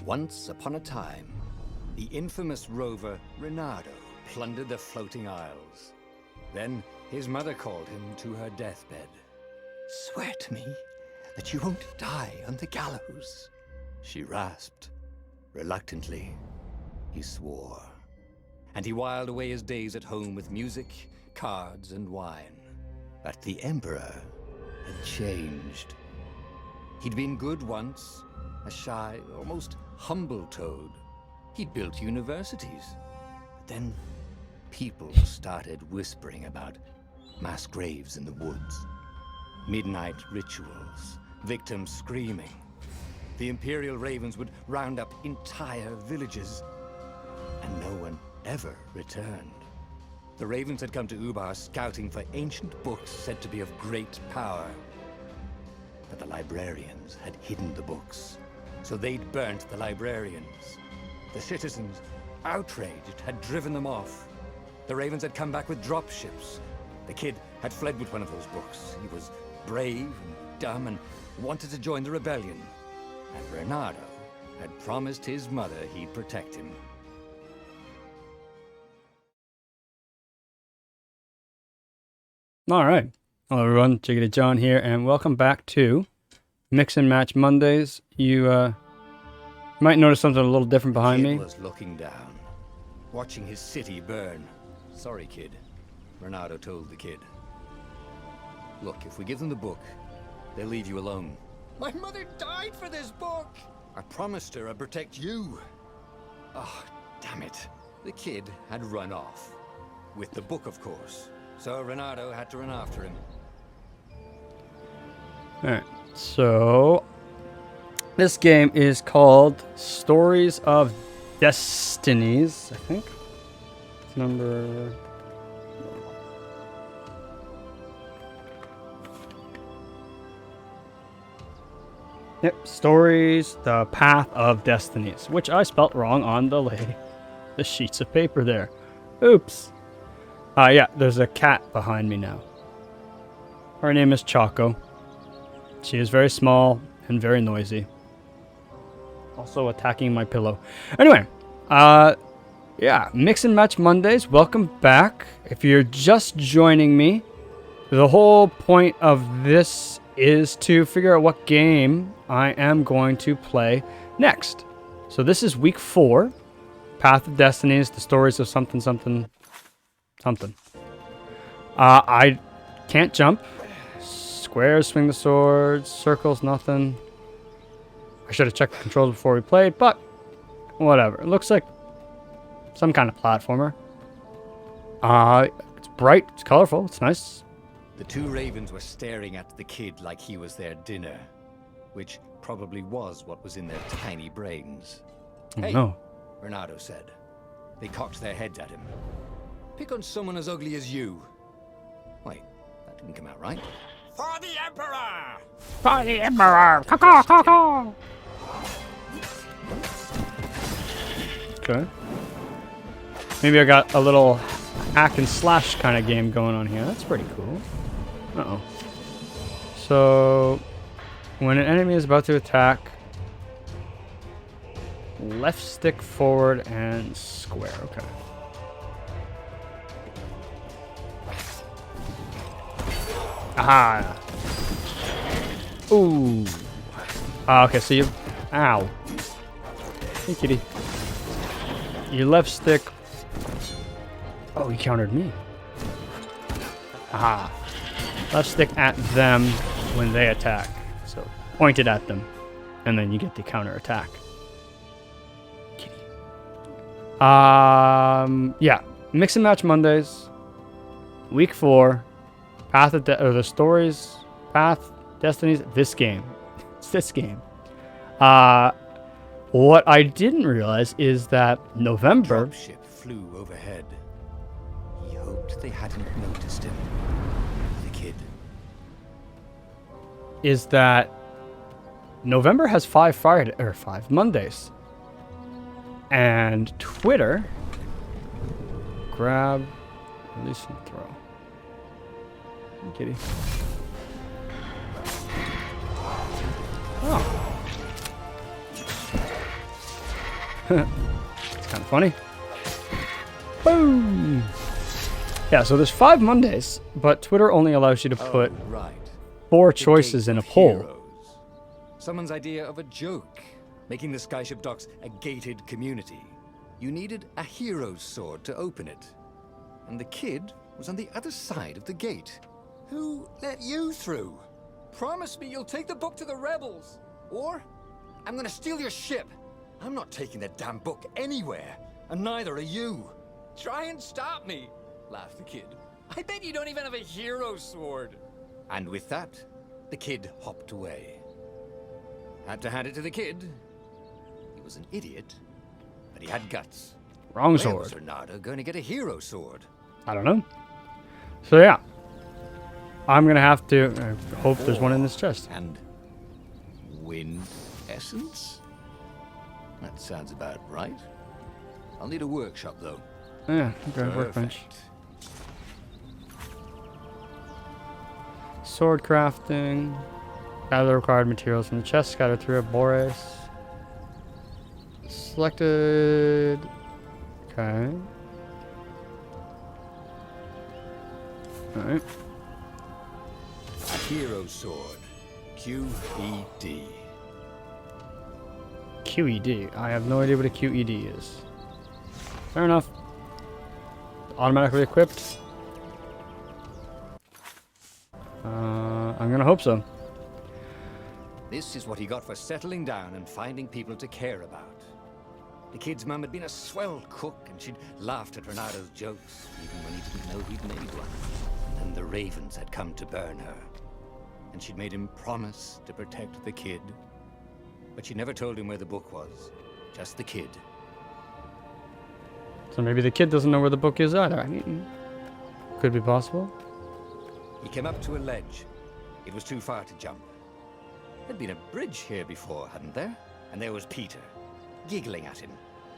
Once upon a time, the infamous rover Reynardo plundered the floating isles. Then his mother called him to her deathbed. "Swear to me that you won't die on the gallows," she rasped. Reluctantly, he swore. And he whiled away his days at home with music, cards, and wine. But the Emperor had changed. He'd been good once, a shy, almost humble toad. He'd built universities. But then people started whispering about mass graves in the woods, midnight rituals, victims screaming. The Imperial Ravens would round up entire villages, and no one ever returned. The Ravens had come to Ubar scouting for ancient books said to be of great power. But the librarians had hidden the books, so they'd burnt the librarians. The citizens, outraged, had driven them off. The Ravens had come back with dropships. The kid had fled with one of those books. He was brave and dumb and wanted to join the rebellion. And Reynardo had promised his mother he'd protect him. All right. Hello, everyone. Jiggity John here, and welcome back to Mix and Match Mondays. You might notice something a little different behind me. The kid was looking down, watching his city burn. "Sorry, kid," Reynardo told the kid. "Look, if we give them the book, they'll leave you alone." "My mother died for this book!" "I promised her I'd protect you." "Oh, damn it." The kid had run off. With the book, of course. So Reynardo had to run after him. Alright, so this game is called Stories of Destinies, I think. It's number... Yep, Stories, the Path of Destinies, which I spelt wrong on the sheets of paper there. Oops. Yeah, there's a cat behind me now. Her name is Choco. She is very small and very noisy. Also attacking my pillow. Anyway, yeah, Mix and Match Mondays. Welcome back. If you're just joining me, the whole point of this is to figure out what game I am going to play next. So this is week 4. Path of Destinies, the stories of something, something. I can't jump. Squares, swing the swords. Circles, nothing. I should have checked the controls before we played, but whatever. It looks like some kind of platformer. It's bright, it's colorful, it's nice. The two ravens were staring at the kid like he was their dinner, which probably was what was in their tiny brains. Oh, "Hey," no. Reynardo said. They cocked their heads at him. "Pick on someone as ugly as you." Wait, that didn't come out right. "For the Emperor!" For the Emperor! Caw-caw! Okay. Maybe I got a little hack and slash kind of game going on here. That's pretty cool. Uh-oh. So, when an enemy is about to attack, left stick forward and square. Okay. Aha! Ooh. Okay, so you... Ow. Hey, kitty. Your left stick... Oh, he countered me. Aha. Left stick at them when they attack. So, point it at them. And then you get the counter attack. Kitty. Yeah. Mix and Match Mondays. Week 4. Path of the stories, Path, Destinies, this game. It's this game. What I didn't realize is that November... Dropship flew overhead. He hoped they hadn't noticed him. The kid. Is that November has 5 Mondays. And Twitter... Grab, release, and throw. Kitty. Oh. It's kind of funny. Boom! Yeah, so there's 5 Mondays, but Twitter only allows you to put right. 4 The choices Gate in a of poll. Heroes. Someone's idea of a joke, making the Skyship Docks a gated community. You needed a hero's sword to open it. And the kid was on the other side of the gate. Who let you through? Promise me you'll take the book to the rebels. Or I'm gonna steal your ship. I'm not taking that damn book anywhere. And neither are you. Try and stop me, laughed the kid. I bet you don't even have a hero sword. And with that, the kid hopped away. Had to hand it to the kid. He was an idiot, but he had guts. Wrong Where sword. was Renata going to get a hero sword? I don't know. So yeah. I'm gonna have to hope there's one in this chest. And wind essence? That sounds about right. I'll need a workshop, though. Yeah, okay, workbench. Perfect. Sword crafting. Gather the required materials from the chest, scattered through it. Boris. Selected. Okay. Alright. A hero sword. QED. QED. I have no idea what a QED is. Fair enough. Automatically equipped. I'm gonna hope so. This is what he got for settling down and finding people to care about. The kid's mum had been a swell cook, and she'd laughed at Renato's jokes, even when he didn't know he'd made one. And then the ravens had come to burn her. And she'd made him promise to protect the kid. But she never told him where the book was. Just the kid. So maybe the kid doesn't know where the book is either. I mean, could be possible. He came up to a ledge. It was too far to jump. There'd been a bridge here before, hadn't there? And there was Peter, giggling at him.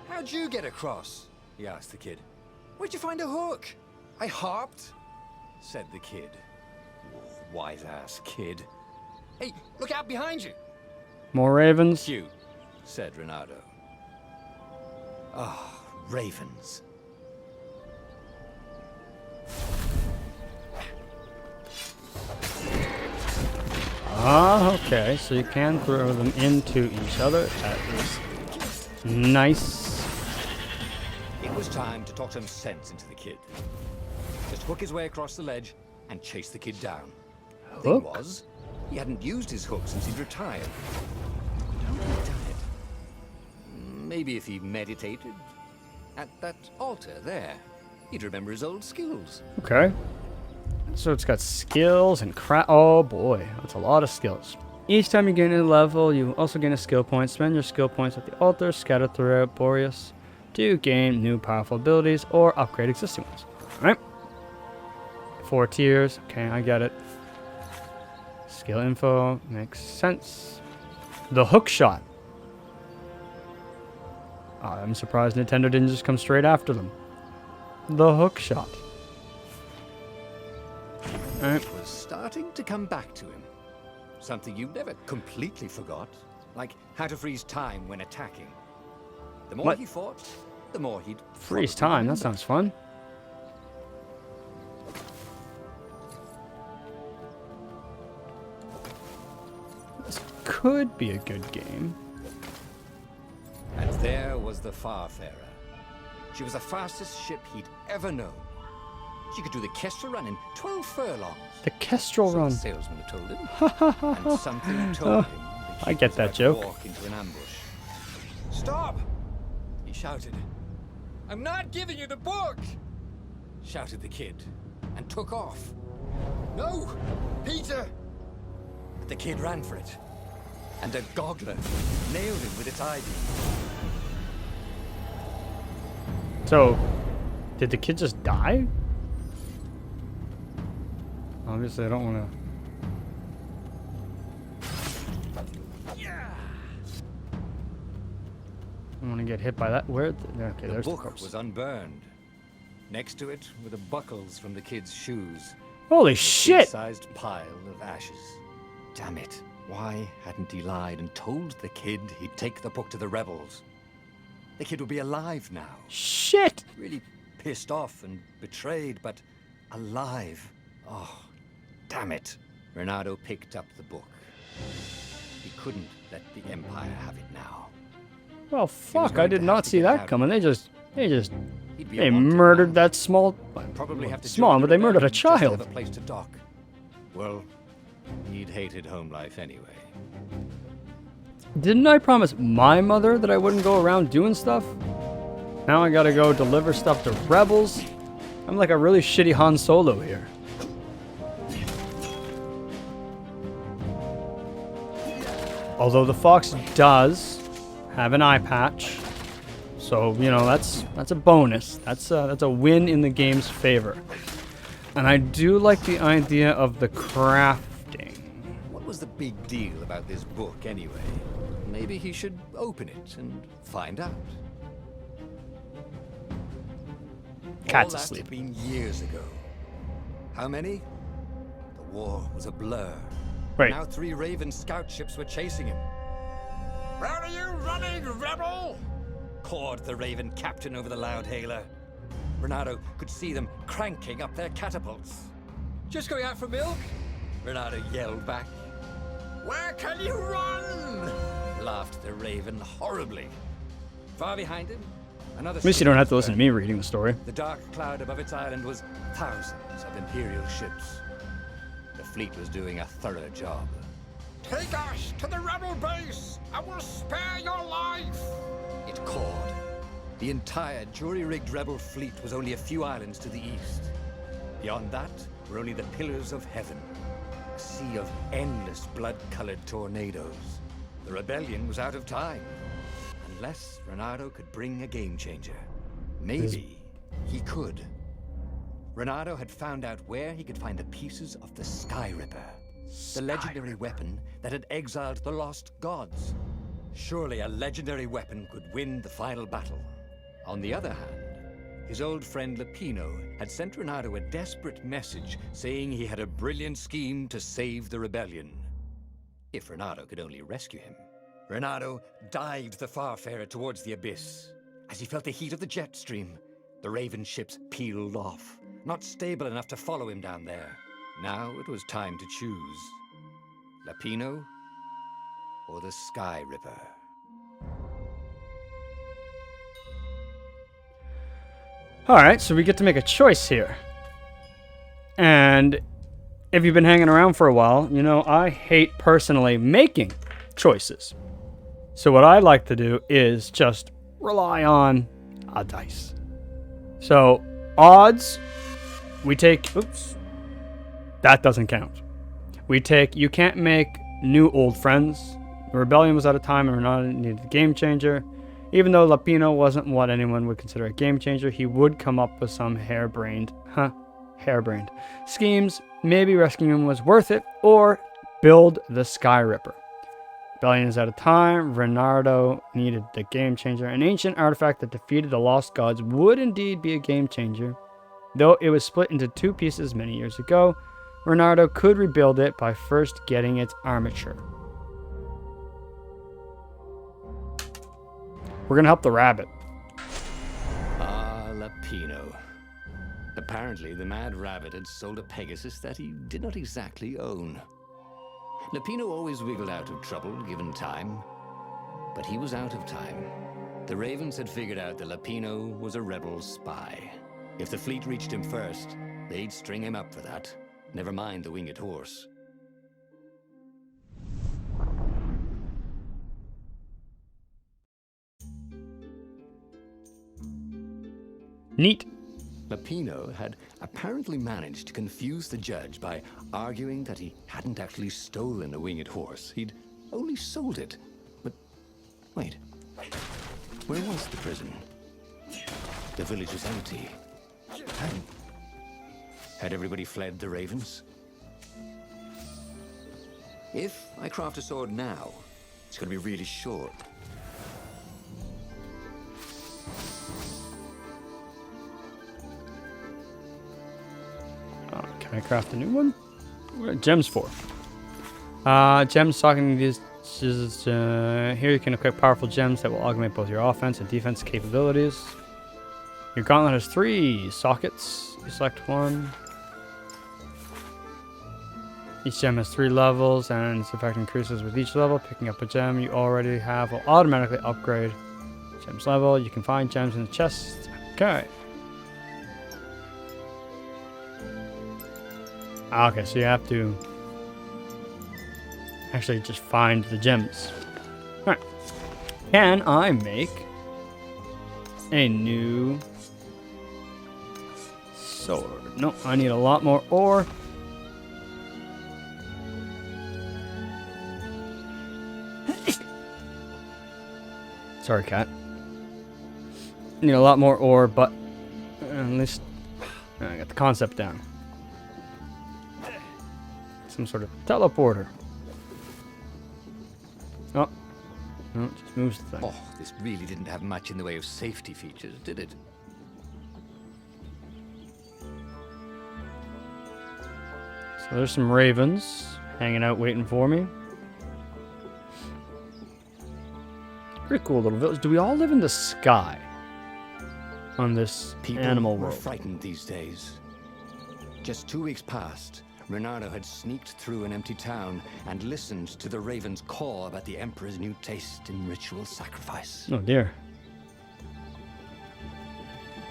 How'd you get across? He asked the kid. Where'd you find a hook? I hopped, said the kid. Wise-ass kid. Hey, look out behind you. More ravens. Cute, said Renato. Ah, ravens. Ah, okay. So you can throw them into each other. That is nice. It was time to talk some sense into the kid. Just hook his way across the ledge and chase the kid down. The thing Hook? was, he hadn't used his hook since he'd retired. How had he done it? Maybe if he meditated at that altar there, he'd remember his old skills. Okay. So it's got skills and oh boy, that's a lot of skills. Each time you gain a level, you also gain a skill point. Spend your skill points at the altar scattered throughout Boreas to gain new powerful abilities or upgrade existing ones. Alright. 4 tiers. Okay, I get it. Skill info makes sense. The hook shot. I'm surprised Nintendo didn't just come straight after them. The hook shot. It was starting to come back to him. Something you never completely forgot, like how to freeze time when attacking. The more What? he fought, the more he'd Freeze probably time, that remember. sounds fun. This could be a good game. And there was the Farfarer. She was the fastest ship he'd ever known. She could do the Kestrel run in 12 furlongs. The Kestrel So run. the salesman had told him. And something told him that I he get was that about to joke. walk into an ambush. Stop! He shouted. I'm not giving you the book! Shouted the kid, and took off. No! Peter! But the kid ran for it. And a goggler nailed him with its eye beam. So, did the kid just die? Obviously, I don't want to. I don't want to get hit by that. Where? Okay, The there's the book corpse. was unburned. Next to it were the buckles from the kid's shoes. Holy A shit! sized pile of ashes. Damn it. Why hadn't he lied and told the kid he'd take the book to the rebels? The kid will be alive now. Shit! Really pissed off and betrayed, but alive. Oh, damn it. Renato picked up the book. He couldn't let the Empire have it now. Well, fuck, I going did to not have to see get that out. coming. They He'd be a wanted murdered man. that small, Probably have to small, join but the they murdered a rebellion just to child. have a place to dock. Well, he'd hated home life anyway. Didn't I promise my mother that I wouldn't go around doing stuff? Now I gotta go deliver stuff to rebels. I'm like a really shitty Han Solo here. Although the fox does have an eye patch, so you know that's a bonus. That's a win in the game's favor. And I do like the idea of the crafting. What was the big deal about this book anyway? Maybe he should open it and find out. Cat's All that asleep. had been years ago. How many? The war was a blur. Right. Now 3 Raven scout ships were chasing him. Where are you running, rebel? Cawed the Raven captain over the loud hailer. Renato could see them cranking up their catapults. Just going out for milk? Renato yelled back. Where can you run? Laughed the Raven horribly. Far behind him, another. At least you don't have to listen to me reading the story. The dark cloud above its island was thousands of Imperial ships. The fleet was doing a thorough job. Take us to the rebel base! I will spare your life! It cawed. The entire jury-rigged rebel fleet was only a few islands to the east. Beyond that were only the pillars of heaven. A sea of endless blood-colored tornadoes. The rebellion was out of time. Unless Renato could bring a game-changer. Maybe he could. Renato had found out where he could find the pieces of the Sky Ripper. The legendary weapon that had exiled the lost gods. Surely a legendary weapon could win the final battle. On the other hand, his old friend Lapino had sent Renato a desperate message saying he had a brilliant scheme to save the rebellion. If Renato could only rescue him. Renato dived the Farfarer towards the abyss. As he felt the heat of the jet stream, the Raven ships peeled off, not stable enough to follow him down there. Now it was time to choose. Lapino or the Sky Ripper. Alright, so we get to make a choice here. And if you've been hanging around for a while, you know I hate personally making choices. So what I like to do is just rely on a dice. So odds, we take, oops, that doesn't count. We take, you can't make new old friends. The rebellion was out of time and Renato needed a game changer. Even though Lapino wasn't what anyone would consider a game changer, he would come up with some harebrained schemes. Maybe rescuing him was worth it, or build the Sky Ripper. Rebellion is out of time. Renato needed the game changer. An ancient artifact that defeated the lost gods would indeed be a game changer. Though it was split into 2 pieces many years ago, Renato could rebuild it by first getting its armature. We're gonna help the rabbit. Ah, Lapino. Apparently, the mad rabbit had sold a Pegasus that he did not exactly own. Lapino always wiggled out of trouble given time, but he was out of time. The Ravens had figured out that Lapino was a rebel spy. If the fleet reached him first, they'd string him up for that. Never mind the winged horse. Neat. Lapino had apparently managed to confuse the judge by arguing that he hadn't actually stolen a winged horse. He'd only sold it. But wait, where was the prison? The village was empty. Had everybody fled the Ravens? If I craft a sword now, it's going to be really short. Can I craft a new one? What are gems for? Gems Here you can equip powerful gems that will augment both your offense and defense capabilities. Your gauntlet has 3 sockets. You select one. Each gem has 3 levels, and its effect increases with each level. Picking up a gem you already have will automatically upgrade gems level. You can find gems in the chest. Okay. Okay, so you have to actually just find the gems. Alright. Can I make a new sword? No, I need a lot more ore. Sorry, cat. Need a lot more ore, but at least I got the concept down. Some sort of teleporter. Oh. No, it just moves the thing. Oh, this really didn't have much in the way of safety features, did it? So there's some ravens hanging out waiting for me. Pretty cool little village. Do we all live in the sky on this animal were world? Frightened these days. Just 2 weeks past, Reynardo had sneaked through an empty town and listened to the ravens caw about the Emperor's new taste in ritual sacrifice. Oh dear.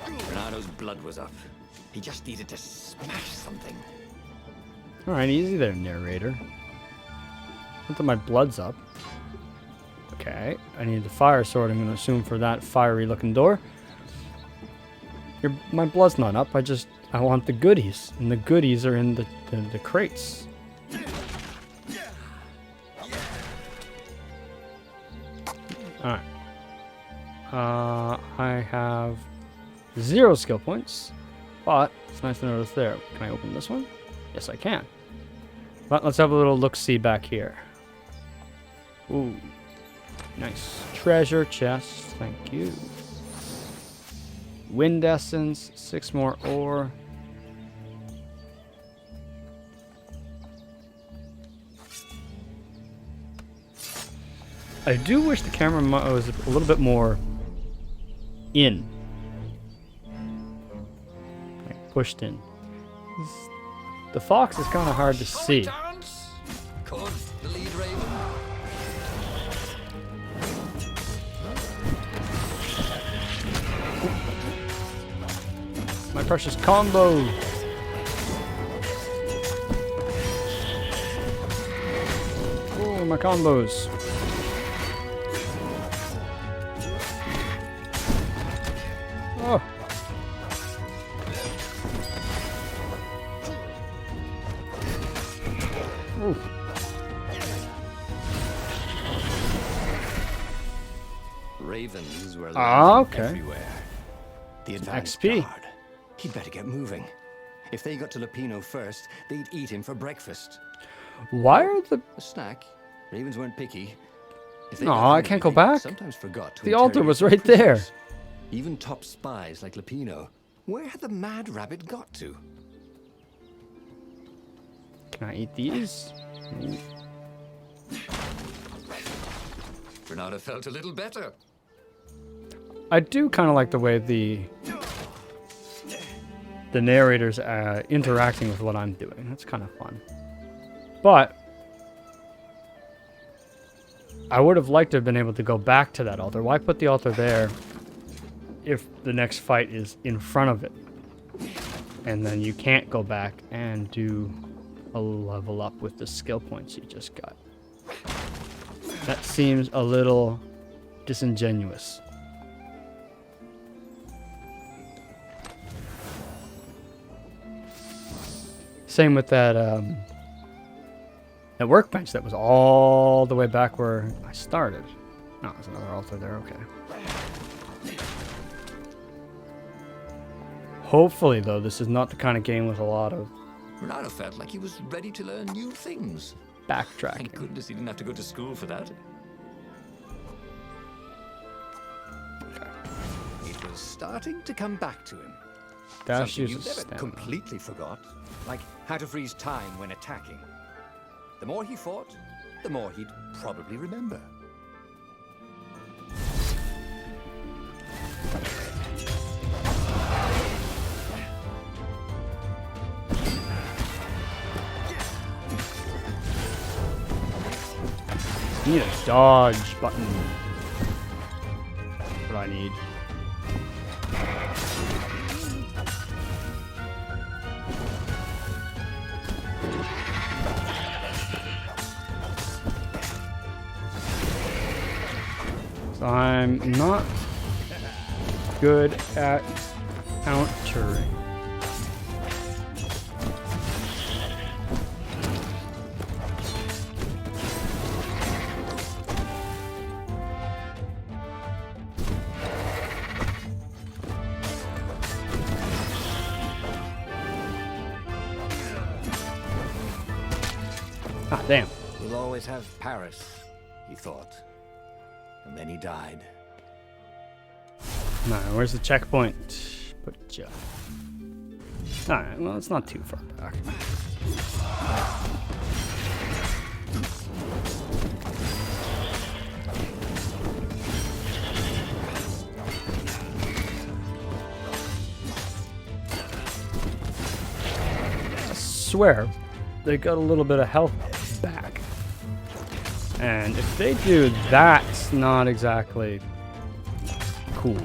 Reynardo's blood was up. He just needed to smash something. Alright, easy there, narrator. Not that my blood's up. Okay, I need the fire sword, I'm going to assume, for that fiery looking door. My blood's not up, I want the goodies. And the goodies are in the crates. Alright. I have 0 skill points, but it's nice to notice there. Can I open this one? Yes, I can. But let's have a little look-see back here. Ooh. Nice. Treasure chest. Thank you. Wind essence. 6 more ore. I do wish the camera was a little bit more in. Like pushed in. The fox is kind of hard to see. Could the lead raven? My precious combo. Oh, my combos. Oh. Ooh. Ravens were Okay. everywhere. The advanced XP. guard. He'd better get moving. If they got to Lupino first, they'd eat him for breakfast. Why are the... A snack. Ravens weren't picky. If they Aw, got I hungry, can't go they back. Sometimes forgot to The altar interrogate was their right there. prisoners. Even top spies like Lupino. Where had the mad rabbit got to? Can I eat these? Ooh. Reynardo felt a little better. I do kind of like the way the narrator's interacting with what I'm doing. That's kind of fun. But I would have liked to have been able to go back to that altar. Why put the altar there if the next fight is in front of it? And then you can't go back and do a level up with the skill points you just got. That seems a little disingenuous. Same with that that workbench that was all the way back where I started. No, there's another altar there. Okay. Hopefully, though, this is not the kind of game with a lot of Reynardo felt like he was ready to learn new things. Thank backtracking. goodness he didn't have to go to school for that. Okay. It was starting to come back to him. Dash Something you uses never stamina. completely forgot, like how to freeze time when attacking. The more he fought, the more he'd probably remember. Need a dodge button. That's what I need. So I'm not good at countering. Ah, damn. We'll always have Paris, he thought. And then he died. No, where's the checkpoint? But yeah. Alright, well, it's not too far back. I swear, they got a little bit of health back. And if they do, that's not exactly cool.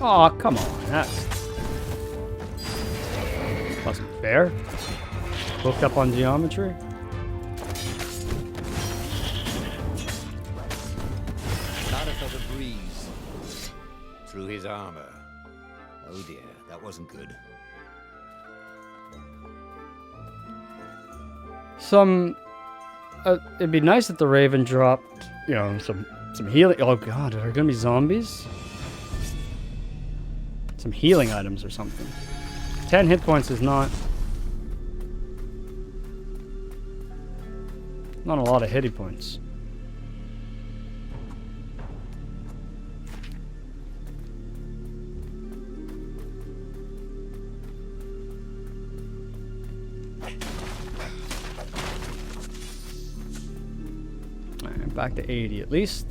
Aw, come on, that's... wasn't fair. Booked up on geometry. Nada felt a breeze through his armor. Oh dear, that wasn't good. It'd be nice if the Raven dropped, you know, some healing. Oh god, are there gonna be zombies? Some healing items or something. 10 hit points is not a lot of hitty points. Alright, back to 80 at least.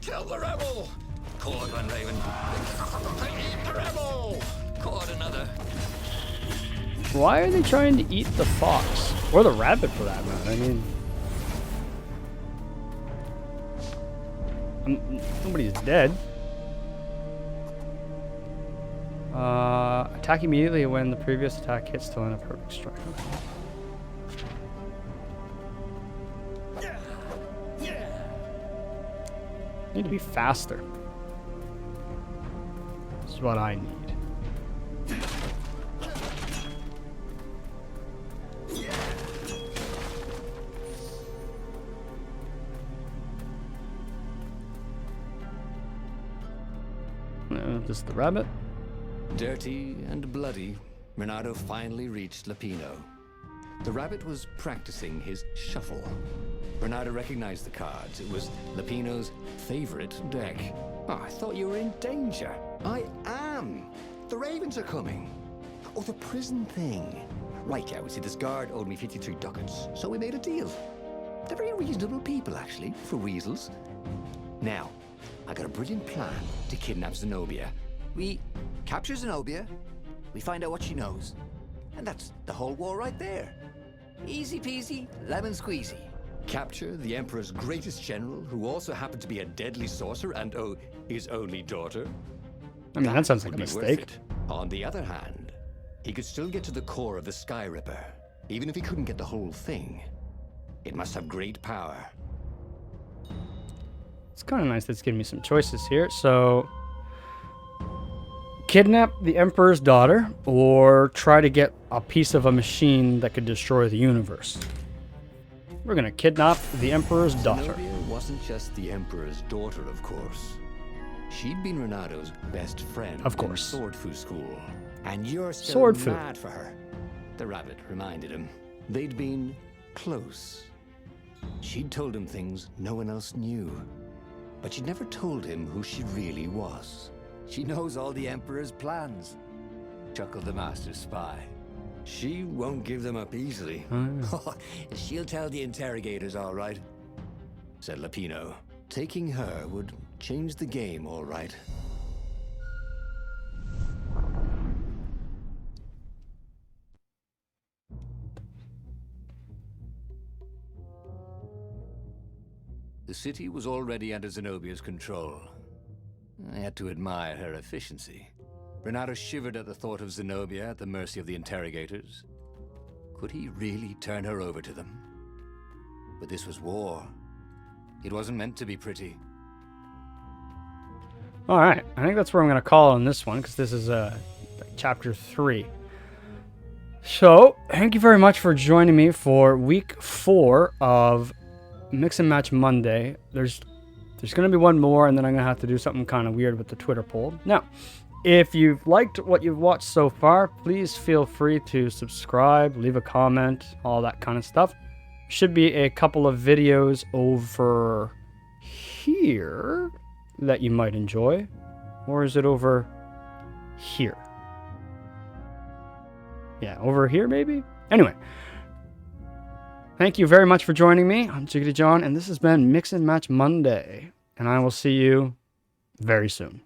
Kill the rebel! Caught one, Raven. Eat the rebel! Caught another. Why are they trying to eat the fox? Or the rabbit for that matter? I mean... nobody's dead. Attack immediately when the previous attack hits to land a perfect strike. Need to be faster. This is what I need. This is the rabbit. Dirty and bloody, Renato finally reached Lapino. The rabbit was practicing his shuffle. Renato recognized the cards. It was Lapino's favorite deck. Oh, I thought you were in danger. I am. The ravens are coming. Oh, the prison thing. Right, yeah, we see this guard owed me 53 ducats, so we made a deal. They're very reasonable people, actually, for weasels. Now, I got a brilliant plan to kidnap Zenobia. We capture Zenobia, we find out what she knows, and that's the whole war right there. Easy peasy, lemon squeezy. Capture the Emperor's greatest general, who also happened to be a deadly sorcerer and, oh, his only daughter. I mean, that sounds like a Would be worth mistake. it. On the other hand, he could still get to the core of the Sky Ripper, even if he couldn't get the whole thing. It must have great power. It's kind of nice that it's giving me some choices here. So, kidnap the Emperor's daughter, or try to get a piece of a machine that could destroy the universe. We're gonna kidnap the Emperor's daughter. Zenobia wasn't just the Emperor's daughter, of course. She'd been Renato's best friend. Of course. In Sword Fu school. And you're still Sword Fu. mad for her. The rabbit reminded him. They'd been close. She'd told him things no one else knew. But she'd never told him who she really was. She knows all the Emperor's plans. chuckled the master spy. She won't give them up easily. She'll tell the interrogators, all right, said Lapino. Taking her would change the game, all right. The city was already under Zenobia's control. I had to admire her efficiency. Renato shivered at the thought of Zenobia at the mercy of the interrogators. Could he really turn her over to them? But this was war. It wasn't meant to be pretty. Alright, I think that's where I'm going to call on this one, because this is chapter 3. So, thank you very much for joining me for week 4 of Mix and Match Monday. There's going to be one more, and then I'm going to have to do something kind of weird with the Twitter poll. Now, if you've liked what you've watched so far, please feel free to subscribe, leave a comment, all that kind of stuff. Should be a couple of videos over here that you might enjoy. Or is it over here? Yeah, over here maybe? Anyway. Thank you very much for joining me. I'm Jiggity John, and this has been Mix and Match Monday. And I will see you very soon.